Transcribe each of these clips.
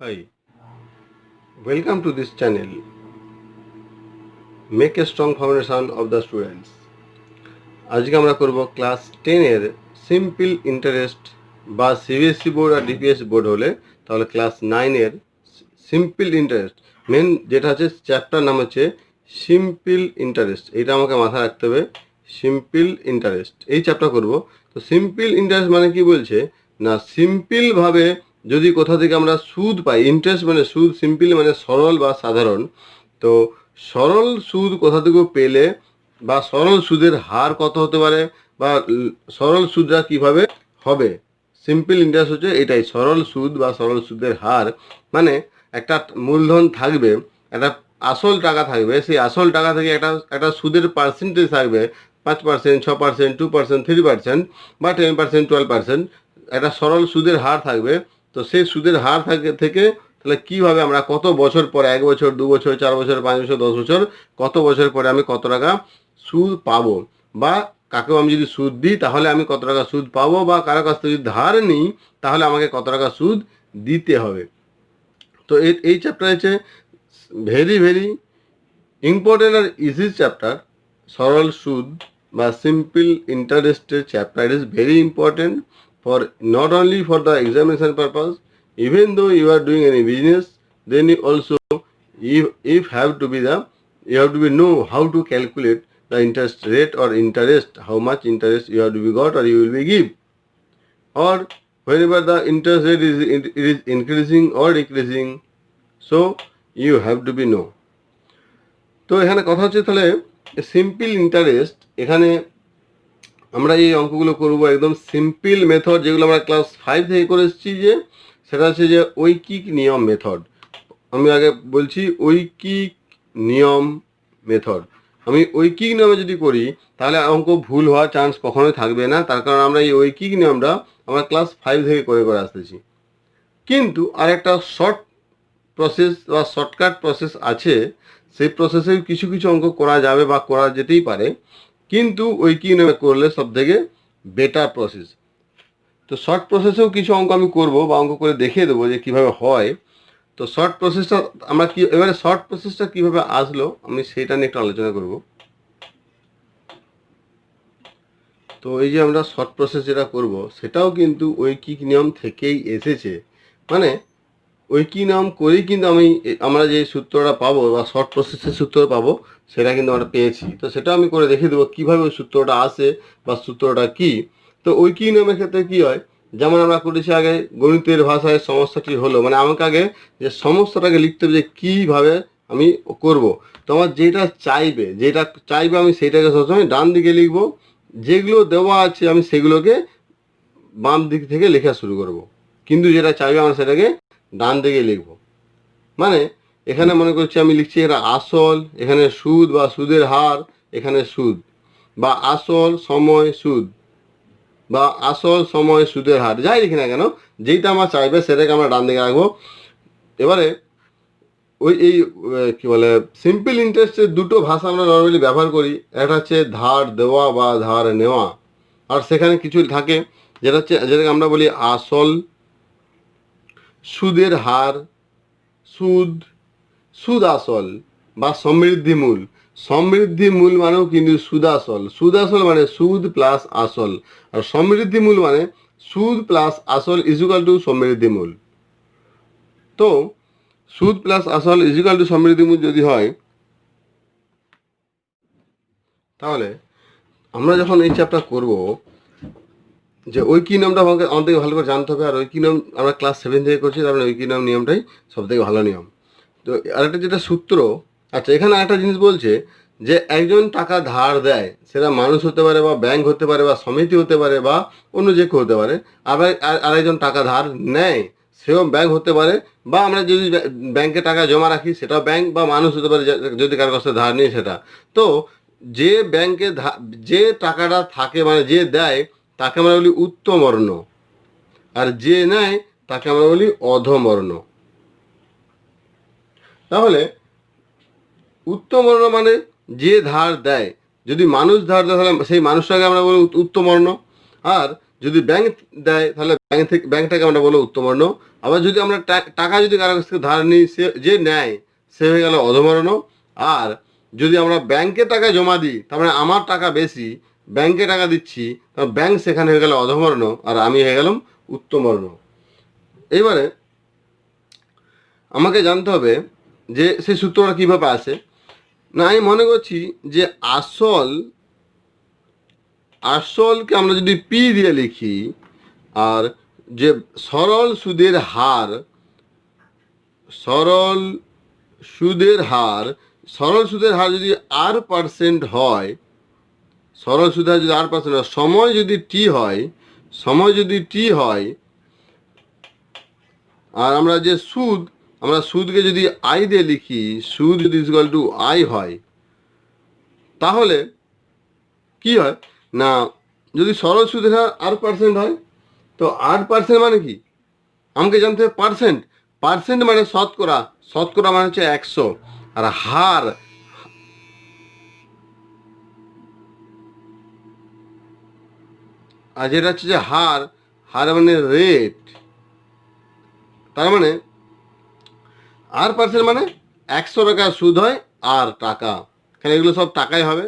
Hi, welcome to this channel. Make a strong foundation of the students. আজকে আমরা করব class 10 এর simple interest বা সিবিএসসি বোর্ড আর DPSC board হলে তাহলে ক্লাস 9 এর সিম্পল ইন্টারেস্ট মেন যেটা আছে চ্যাপ্টার নাম হচ্ছে সিম্পল ইন্টারেস্ট। এটা আমাকে মাথায় রাখতে হবে, সিম্পল ইন্টারেস্ট এই চ্যাপ্টার করব। তো সিম্পল ইন্টারেস্ট মানে কি বলছে না, সিম্পল ভাবে যদি কোথা থেকে আমরা সুদ পাই, ইন্টারেস্ট মানে সুদ, সিম্পল মানে সরল বা সাধারণ। তো সরল সুদ কোথা থেকে পেলে বা সরল সুদের হার কত হতে পারে বা সরল সুদটা কিভাবে হবে, সিম্পল ইন্টারেস্ট হচ্ছে এটাই। সরল সুদ বা সরল সুদের হার মানে একটা মূলধন থাকবে, একটা আসল টাকা থাকবে, সেই আসল টাকা থেকে একটা একটা সুদের পার্সেন্টেজ থাকবে, 5%, 6%, 2%, 3% বা 10%, 12%, একটা সরল সুদের হার থাকবে। তো সেই সুদের হার থেকে তাহলে কীভাবে আমরা কত বছর পরে, 1 বছর, 2 বছর, 4 বছর, 5 বছর, 10 বছর, কত বছর পরে আমি কত টাকা সুদ পাবো, বা কাকেও আমি যদি সুদ দিই তাহলে আমি কত টাকা সুদ পাবো, বা কারো কাছ থেকে যদি ধার নিই তাহলে আমাকে কত টাকা সুদ দিতে হবে। তো এই চ্যাপ্টার হচ্ছে ভেরি ভেরি ইম্পর্টেন্ট আর ইজি চ্যাপ্টার। সরল সুদ বা সিম্পল ইন্টারেস্টের chapter is very important for not only for the examination purpose, even though you are doing any business, then you also if have to be the, you have to be know how to calculate the interest rate or interest, how much interest you have to be got or you will be give, or whenever the interest rate is increasing or decreasing, so you have to be know. তো এখানে কথা হচ্ছে তাহলে simple interest, এখানে আমরা এই অঙ্কগুলো করব একদম সিম্পল মেথড, যেগুলো আমরা ক্লাস 5 থেকে করে এসেছি, যে সেটা হচ্ছে যে ঐকিক নিয়ম মেথড। আমি আগে বলছি ঐকিক নিয়ম মেথড। আমি ঐকিক নিয়মে যদি করি তাহলে অঙ্ক ভুল হওয়ার চান্স কখনোই থাকবে না, তার কারণ আমরা এই ঐকিক নিয়মটা আমরা ক্লাস 5 থেকে করে করে আসতেছি। কিন্তু আরেকটা শর্ট প্রসেস বা শর্টকাট প্রসেস আছে, সেই প্রসেসে কিছু কিছু অঙ্ক করা যাবে বা করা যেতেই পারে, কিন্তু ঐকিক নিয়মে করলে সব থেকে বেটার প্রসেস। তো শর্ট প্রসেসেও কিছু অঙ্ক আমি করব বা অঙ্ক করে দেখিয়ে দেবো যে কীভাবে হয়। তো শর্ট প্রসেসটা আমরা কি এবারে শর্ট প্রসেসটা কীভাবে আসলো আমি সেইটা নিয়ে একটু আলোচনা করব। তো এই যে আমরা শর্ট প্রসেস যেটা করব সেটাও কিন্তু ঐকিক নিয়ম থেকেই এসেছে, মানে ঐকিক নিয়ম করেই কিন্তু আমরা যে সূত্রটা পাবো বা শর্ট প্রসেসের সূত্র পাবো সেটা কিন্তু আমরা পেয়েছি। তো সেটা আমি করে দেখিয়ে দেবো কীভাবে ওই সূত্রটা আসে বা সূত্রটা কি। তো ঐকিক নিয়মের ক্ষেত্রে কি হয়, যেমন আমরা করেছি আগে গণিতের ভাষায় সমস্যাটি হলো, মানে আমাকে আগে যে সমস্যাটাকে লিখতে হবে যে কীভাবে আমি করব। তো আমার যেটা চাইবে আমি সেইটাকে সবসময় ডান দিকে লিখব, যেগুলো দেওয়া আছে আমি সেগুলোকে বাম দিক থেকে লেখা শুরু করব, কিন্তু যেটা চাইবে আমরা সেটাকে ডান দিকে লিখব। মানে এখানে মনে করছি আমি লিখছি এটা আসল, এখানে সুদ বা সুদের হার, এখানে সুদ বা আসল সময় সুদ বা আসল সময় সুদের হার, যাই লিখি না কেন, যেইটা আমার চাইবে সেটাকে আমরা ডান দিকে রাখবো। এবারে ওই এই কি বলে সিম্পল ইন্টারেস্টের দুটো ভাষা আমরা নর্মালি ব্যবহার করি, একটা হচ্ছে ধার দেওয়া বা ধার নেওয়া, আর সেখানে কিছু থাকে যেটাকে আমরা বলি আসল, সুদের হার, সুদ, সুদ আসল বা সমৃদ্ধি মূল। সমৃদ্ধি মূল মানেও কিন্তু সুদ আসল, সুদ আসল মানে সুদ প্লাস আসল, আর সমৃদ্ধি মূল মানে সুদ প্লাস আসল ইজুকাল টু সমৃদ্ধি মূল। তো সুদ প্লাস আসল ইজুকাল টু সমৃদ্ধি মূল যদি হয়, তাহলে আমরা যখন এই চ্যাপ্টার করব, যে ঐকিক নিয়মটা আমাদেরকে ভালো করে জানতে হবে। আর ঐকিক নিয়ম আমরা ক্লাস 7 থেকে করছি, তার মানে ঐকিক নিয়মটাই সব থেকে ভালো নিয়ম। তো আরেকটা যেটা সূত্র, আচ্ছা এখানে একটা জিনিস বলছে যে একজন টাকা ধার দেয়, সেটা মানুষ হতে পারে বা ব্যাংক হতে পারে বা সমিতি হতে পারে বা অন্য যে কেউ হতে পারে। আবার আরেকজন টাকা ধার নেয়, সেও ব্যাংক হতে পারে, বা আমরা যদি ব্যাংকে টাকা জমা রাখি সেটাও ব্যাংক, বা মানুষ হতে পারে যদি কারোর কাছে ধার নিই সেটা। তো যে ব্যাংকে যে টাকাটা থাকে মানে যে দেয় তাকে আমরা বলি উত্তমবর্ণ, আর যে নেয় তাকে আমরা বলি অধমবর্ণ। তাহলে উত্তমবর্ণ মানে যে ধার দেয়, যদি মানুষ ধার দেয় তাহলে সেই মানুষটাকে আমরা বলি উত্তমবর্ণ, আর যদি ব্যাংক দেয় তাহলে ব্যাংকটাকে আমরা বলবো উত্তমবর্ণ। আবার যদি আমরা টাকা যদি কারো কাছ থেকে ধার নিই, সে যে নেয় সে হয়ে গেল অধবর্ণ। আর যদি আমরা ব্যাংকে টাকা জমা দিই, তার মানে আমার টাকা বেশি, ব্যাংকে টাকা দিচ্ছি, তার ব্যাংক সেখানে হয়ে গেল অধবর্ণ, আর আমি হয়ে গেলাম উত্তমবর্ণ। এইবারে আমাকে জানতে হবে যে সেই সূত্রটা কীভাবে আসে। না, আমি মনে করছি যে আসলকে আমরা যদি পি দিয়ে লিখি, আর যে সরল সুদের হার যদি R% হয়, সরল সুদের হার যদি R% হয়, সময় যদি টি হয়, আর আমরা যে সুদকে যদি আই দিয়ে লিখি, সুদ যদি ইকুয়াল টু আই হয়, তাহলে কি হয় না, যদি সরল সুদের হার R% হয়, তো R% মানে কি আমাকে জানতে হবে পার্সেন্ট মানে শতকরা মানে হচ্ছে 100, আর হার যেটা হচ্ছে যে হার মানে রেট। তার মানে R% মানে 100 টাকা সুদ হয় আর টাকা, কারণ এগুলো সব টাকাই হবে।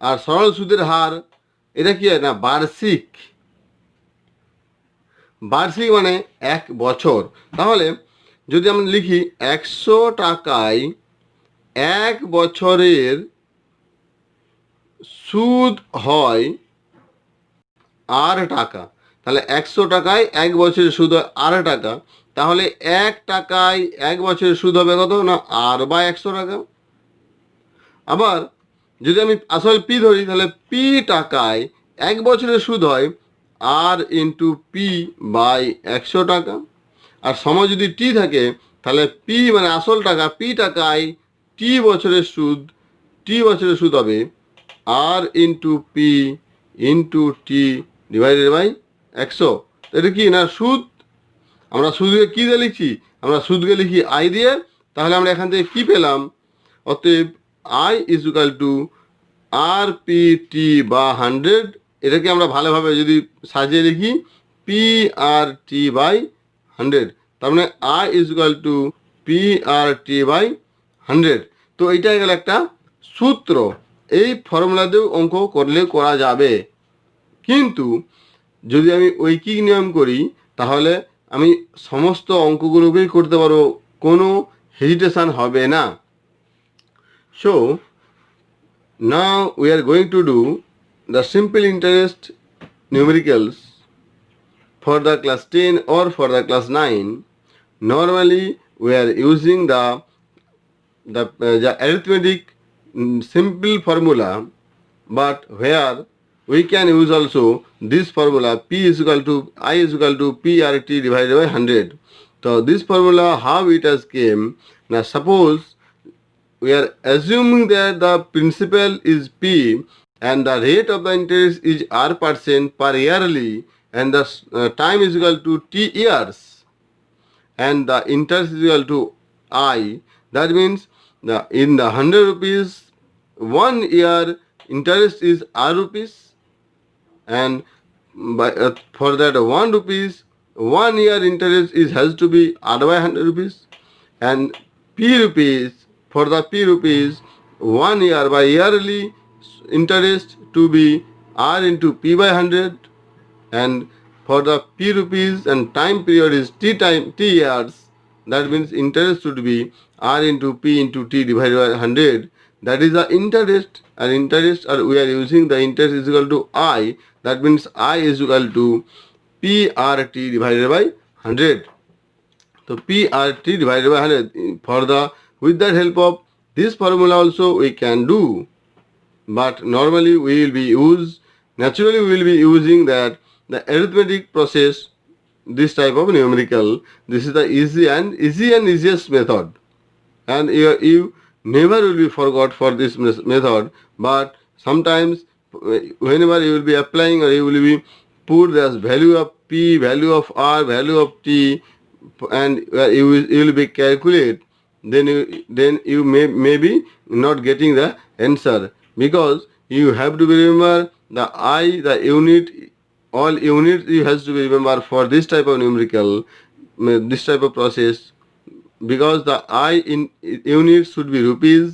আর সরল সুদের হার এটা কি হয় না, বার্ষিক মানে 1 বছর। তাহলে যদি আমরা লিখি 100 টাকায় 1 বছরের সুদ হয় আর টাকা, তাহলে 100 টাকায় 1 বছরের সুদ হয় আর টাকা, তাহলে 1 টাকায় 1 বছরের সুদ হবে কত না R/100 টাকা। আবার যদি আমি আসল পি ধরি, তাহলে পি টাকায় 1 বছরের সুদ হয় R/P/100 টাকা। আর সময় যদি টি থাকে, তাহলে পি মানে আসল টাকা, পি টাকায় টি বছরের সুদ হবে R/P/T/100। এটা কি না সুদ। আমরা সুদকে কি দিয়ে লিখছি, আমরা সুদকে লিখি আই দিয়ে। তাহলে আমরা এখান থেকে কি পেলাম, অতএব I is equal to R/P/T/100। এটাকে আমরা ভালোভাবে যদি সাজিয়ে লিখি P/R/T/100, তার মানে I is equal to P/R/T/100। তো এইটা গেল একটা সূত্র। এই ফর্মুলাতেও অঙ্ক করা যাবে, কিন্তু যদি আমি ঐকিক নিয়ম করি তাহলে আমি সমস্ত অঙ্কগুলোকেই করতে পারবো, কোনো হেজিটেশন হবে না। So now we are going to do the simple interest numericals for the class 10 or for the class 9. Normally we are using the arithmetic simple formula, but where we can use also this formula I is equal to PRT divided by 100. So this formula, how it has came, now suppose we are assuming that the principal is P and the rate of the interest is R% per yearly, and the time is equal to T years, and the interest is equal to I. That means in the 100 rupees 1 year interest is R rupees, and for that 1 rupees 1 year interest has to be R/100 rupees, and P rupees, for the P rupees 1 year by yearly interest to be R into P/100, and for the P rupees and time period is T years, that means interest should be R into P into T divided by 100. That is the interest, and we are using the interest is equal to I. That means I is equal to PRT divided by 100. So PRT divided by 100. With that help of this formula also we can do, but normally we will be using that the arithmetic process, this type of numerical. This is the easiest method, and you never will be forgot for this method. But sometimes whenever you will be applying, or you will be put the value of P, value of R, value of T, and you will be calculate, then you may be not getting the answer, because you have to remember the I, the unit all units you has to be remember for this type of numerical, this type of process, because the I in units should be rupees,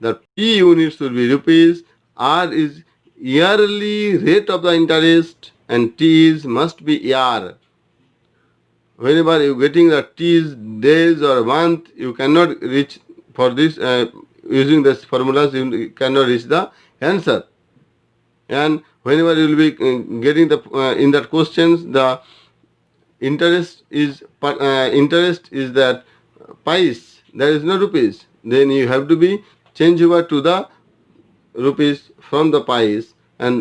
the P units should be rupees, R is yearly rate of the interest, and T is must be year. Whenever you getting the T's days or month, you cannot reach for this using this formulas, you cannot reach the answer. And whenever you will be getting the in that questions, the interest is that pies, there is no rupees, then you have to be change over to the rupees from the pies. And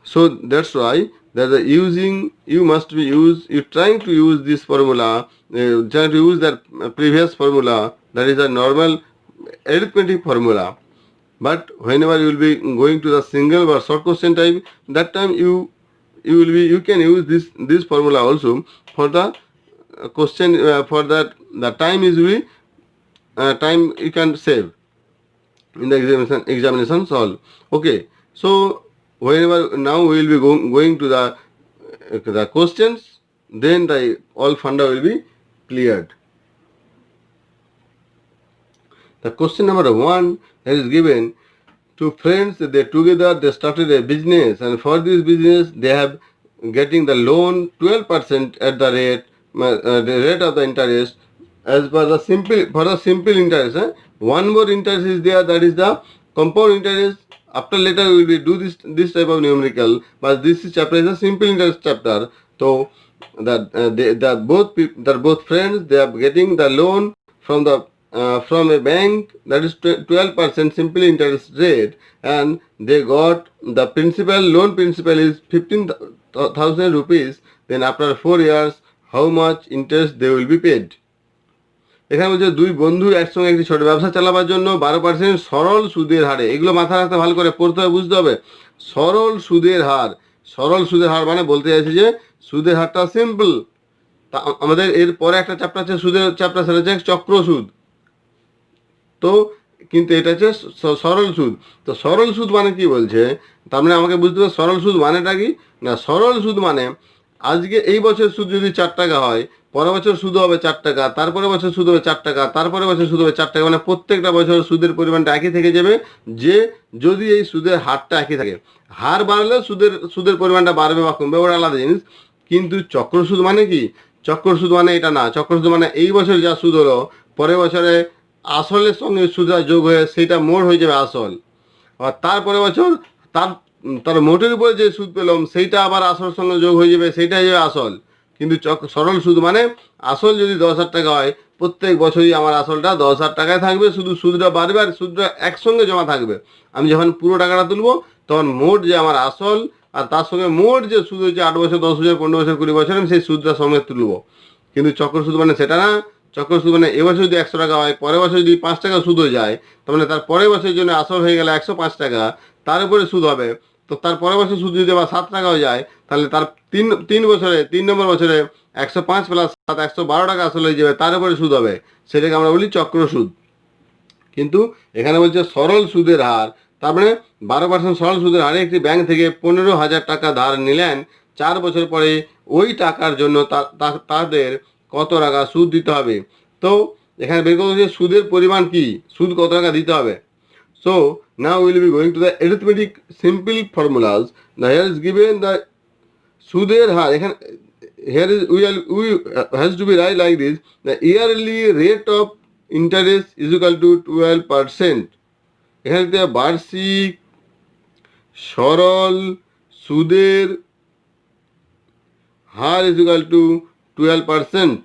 so that's why that the using, you must be use, you trying to use this formula, trying to use that previous formula, that is a normal arithmetic formula. But whenever you will be going to the single or short question type, that time you will be, you can use this formula also for the question, for that the time is we time you can save in the examination solve. Okay, so whenever now we will be going to the questions, then the all funda will be cleared. The question number 1 that is given, two friends, they together they started a business, and for this business they have getting the loan 12% at the rate of the interest as per the simple, for the simple interest. One more interest is there, that is the compound interest. After later we will do this type of numerical, but this chapter is a simple interest chapter. So that both friends, they are getting the loan from a bank, that is 12% simple interest rate, and they got the principal, loan principal is 15,000 rupees. Then after 4 years, how much interest they will be paid? এখানে বলছে দুই বন্ধু একসঙ্গে একটি ছোট ব্যবসা চালাবার জন্য 12% সরল সুদের হারে, এগুলো মাথায় রাখতে ভালো করে পড়তে হবে, বুঝতে হবে। সরল সুদের হার, সরল সুদের হার মানে বলতে চাইছে যে সুদের হারটা সিম্পল। তা আমাদের এর পরে একটা চ্যাপ্টার আছে সুদের চ্যাপ্টার, সেটা হচ্ছে চক্র সুদ। তো কিন্তু এটা হচ্ছে সরল সুদ। তো সরল সুদ মানে কি বলছে, তার মানে আমাকে বুঝতে হবে সরল সুদ মানেটা কি না। সরল সুদ মানে আজকে এই বছর সুদ যদি 4 টাকা হয়, পরের বছর সুদ হবে 4 টাকা, তারপরে বছর সুদ হবে 4 টাকা, তারপরে বছর সুদ হবে 4 টাকা, মানে প্রত্যেকটা বছর সুদের পরিমাণটা একই থেকে যাবে, যে যদি এই সুদের হারটা একই থাকে। হার বাড়লে সুদের পরিমাণটা বাড়বে বা কমবে, ওটা আলাদা জিনিস। কিন্তু চক্র সুদ মানে কি, চক্র সুদ মানে এটা না। চক্র সুদ মানে এই বছর যা সুদ হলো, পরের বছরে আসলের সঙ্গে সুদটা যোগ হয়ে সেটা মোট হয়ে যাবে আসল, আর তারপরে বছর তার মোটের উপরে যে সুদ পেলাম সেইটা আবার আসল সঙ্গে যোগ হয়ে যাবে, সেইটা হয়ে যাবে আসল। কিন্তু সরল সুদ মানে আসল যদি 10,000 টাকা হয়, প্রত্যেক বছরই আমার আসলটা 10,000 টাকায় থাকবে, শুধু সুদটা বাড়বে আর সুদটা একসঙ্গে জমা থাকবে। আমি যখন পুরো টাকাটা তুলবো, তখন মোট যে আমার আসল আর তার সঙ্গে মোট যে সুদ হচ্ছে 8 বছর, 10 বছর, 15 বছর, 20 বছর, আমি সেই সুদটা সঙ্গে তুলবো। কিন্তু চক্র সুদ মানে সেটা না। চক্র সুদ মানে এবছর যদি 100 টাকা হয়, পরের বছর যদি 5 টাকা সুদ হয়ে যায়, তার মানে তার পরের বছরের জন্য আসল হয়ে গেলে 105 টাকা, তার উপরে সুদ হবে। তো তার পরের বছর সুদ যদি আবার 7 টাকা হয়ে যায়, তাহলে তার তিন বছরে, 3 নম্বর বছরে 105 প্লাস 7 112 টাকা আসল হয়ে যাবে, তার উপরে সুদ হবে। সেটাকে আমরা বলি চক্র সুদ। কিন্তু এখানে বলছে সরল সুদের হার, তার মানে 12% সরল সুদের হারে একটি ব্যাংক থেকে 15,000 টাকা ধার নিলেন, 4 বছর পরে ওই টাকার জন্য তাদের কত টাকা সুদ দিতে হবে। তো এখানে বের করতে হচ্ছে সুদের পরিমাণ কি, সুদ কত টাকা দিতে হবে। So now we will be going to the arithmetic simple formulas. Now here is given the সুদের হার, এখানে here is we has to be write like this: the yearly rate of interest is equal to 12%. এখানে বার্ষিক সরল সুদের হার is equal to 12%।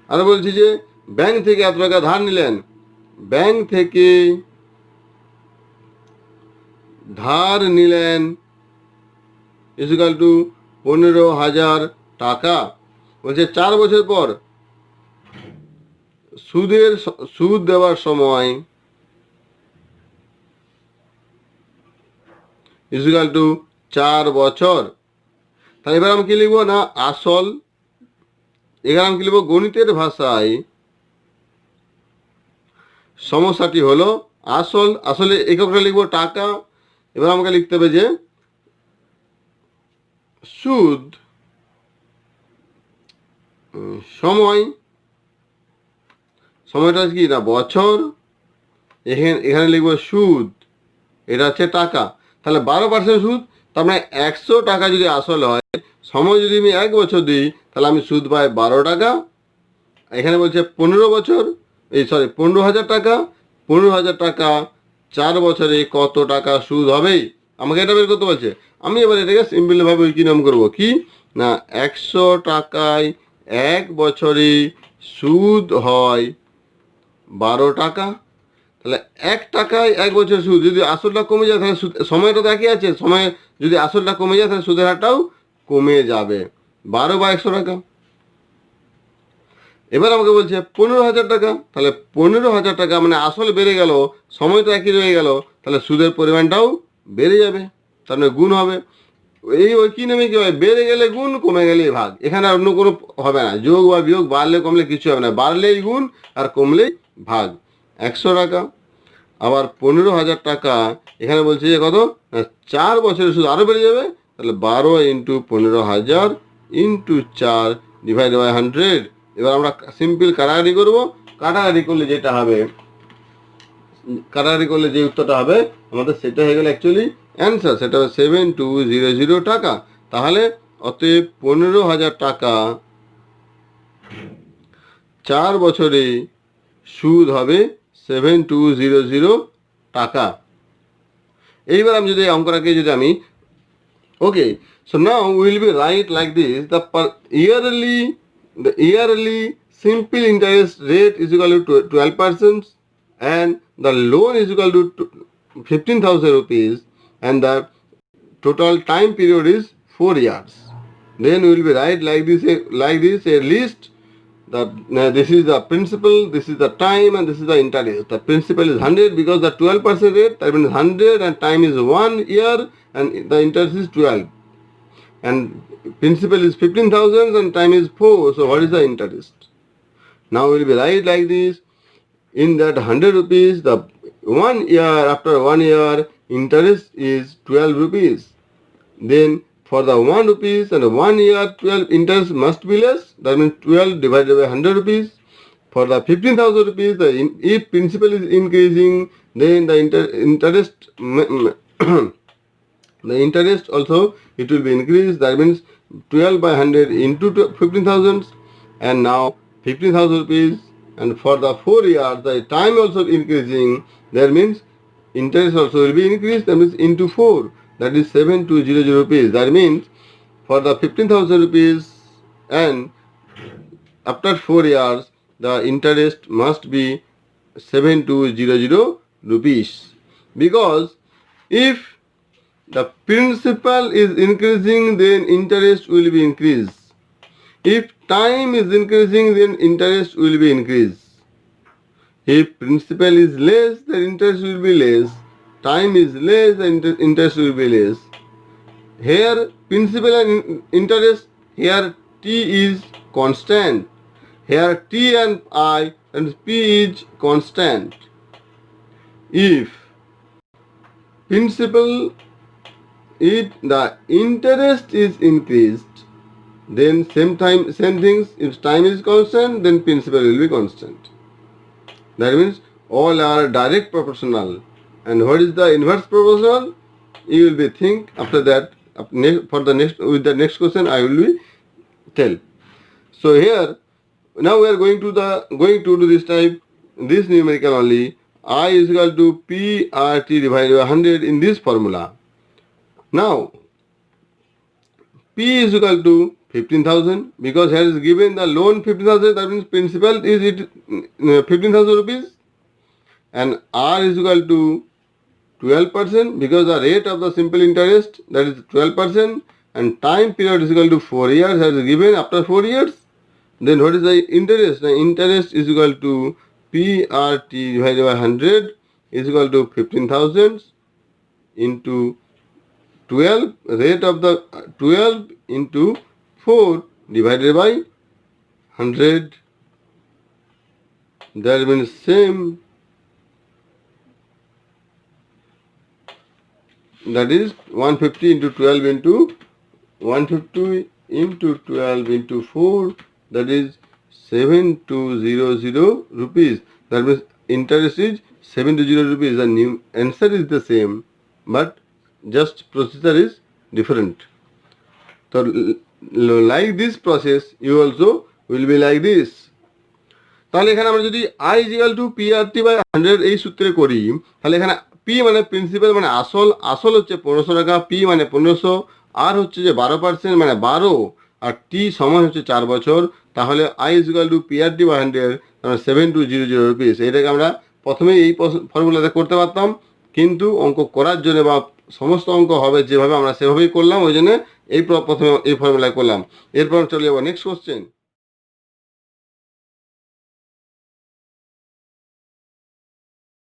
আর বলছি যে bank থেকে এত টাকা ধার নিলেন, ব্যাংক থেকে ধার নিলেন is equal to 15,000 টাকা। বলছে 4 বছর পর সুদ দেওয়ার সময় is equal to 4 বছর। তাহলে এবার আমি কি লিখবো না, আসল। এখানে আমি কি লিখবো, গণিতের ভাষায় সমস্যাটি হলো আসল, আসলে এককটা লিখবো টাকা। এবার আমাকে লিখতে হবে যে সুদ সময়, সময়টা কি না বছর, এখানে লিখবো সুদ, এটা হচ্ছে টাকা, তাহলে 12% সুদ, তার মানে 100 টাকা যদি আসল হয়, সময় যদি আমি 1 বছর দিই, তাহলে আমি সুদ পাই 12 টাকা। এখানে বলছে 15 বছর, 15,000 টাকা, 15,000 টাকা 4 বছরে কত টাকা সুদ হবে, আমাকে এটা বের করতে বলছে। আমি এবার এটাকে সিম্পলভাবে কি নাম করবো, কি না 100 টাকায় 1 বছরে সুদ হয় 12 টাকা, তাহলে 1 টাকায় 1 বছর সুদ, যদি আসলটা কমে যায় তাহলে সময়টা তো একই আছে, সময় যদি আসলটা কমে যায় তাহলে সুদের হারটাও কমে যাবে, 12 বা 100 টাকা। এবার আমাকে বলছে 15,000 টাকা, তাহলে 15,000 টাকা মানে আসল বেড়ে গেল, সময় তো একই রয়ে গেল, তাহলে সুদের পরিমাণটাও বেড়ে যাবে, তার মানে গুণ হবে। ওই কি নামে কি হয়, বেড়ে গেলে গুণ, কমে গেলে ভাগ, এখানে অন্য কোনো হবে না, যোগ বা বিয়োগ, বাড়লে কমলে কিছু হবে না, বাড়লেই গুণ আর কমলেই ভাগ। 100 টাকা, আবার 15,000 টাকা, এখানে বলছে যে কত, 4 বছরের সুদ আরও বেড়ে যাবে, তাহলে 12 ইন্টু 15,000 ইন্টু 4 ডিভাইড বাই 100। এবার আমরা সিম্পল কাটাকাটি করবো, কাটাকাটি করলে যেটা হবে, কাটাকাটি করলে যে উত্তরটা হবে আমাদের, সেটা হয়ে গেল অ্যাকচুয়ালি অ্যান্সার, সেটা হবে 7200 টাকা। তাহলে অতএব 15,000 টাকা 4 বছরে সুদ হবে 7200 টাকা। এইবার আমি যদি অঙ্কটাকে যদি আমি, okay, so now we will be write like this, the yearly simple interest rate is equal to 12%, and the loan is equal to 15,000 rupees, and the total time period is 4 years. Then we will be write like this a list. This is the principal, this is the time, and this is the interest. The principal is 100 because the 12% rate, that means 100, and time is 1 year, and the interest is 12. And principal is 15,000 and time is 4. So what is the interest? Now we will be write like this. In that 100 rupees, the 1 year, after 1 year, interest is 12 rupees. Then for the 1 rupees and 1 year, 12 interest must be less. That means 12 divided by 100 rupees. For the 15,000 rupees, if principal is increasing, then the interest the interest also it will be increased. That means 12 by 100 into 15,000, and now 15,000 rupees. And for the 4 years, the time also increasing. That means interest also will be increased. That means into 4. That is 7200 rupees. That means for the 15,000 rupees, and after 4 years, the interest must be 7200 rupees. Because if the principal is increasing, then interest will be increased. If time is increasing, then interest will be increased. If principal is less, then interest will be less. Time is less, then interest will be less. Here principal and interest, here T is constant. Here T and I and P is constant. If principal, if the interest is increased, then same things, if time is constant, then principal will be constant. That means all are direct proportional. And what is the inverse proportional? You will be think after that, for the next, with the next question I will be tell. So here now we are going to do this type, this numerical only. I is equal to PRT divided by 100 in this formula. Now P is equal to 15,000, because here is given the loan 15,000, that means principal is 15,000 rupees, and R is equal to 12%, because the rate of the simple interest, that is 12%, and time period is equal to 4 years, that is given after 4 years. Then what is the interest? The interest is equal to PRT divided by 100 is equal to 15,000 into 12, rate of the 12 into 4 divided by 100. That means same, that is 150 into 12 into 150 into 12 into 4, that is 7200 rupees. That means interest is 720 rupees. The new answer is the same, but just procedure is different. So like this process, you also will be like this. তাহলে এখানে আমরা যদি I is equal to PRT by 100 এই সূত্রে করি, তাহলে এখানে P মানে প্রিন্সিপাল মানে আসল হচ্ছে 1500 টাকা, P মানে 1500, আর হচ্ছে যে 12% মানে 12, আর T সময় হচ্ছে 4 বছর। তাহলে I is equal to PRT by 100 মানে 7200 রুপিস। এটাকে আমরা প্রথমেই এই ফর্মুলাতে করতে পারতাম, কিন্তু অঙ্ক করার জন্য বা সমস্ত অঙ্ক হবে যেভাবে আমরা সেভাবেই করলাম, ওই জন্য প্রথমে এই ফর্মুলায় করলাম। এরপর চলে যাবো নেক্সট কোশ্চেন।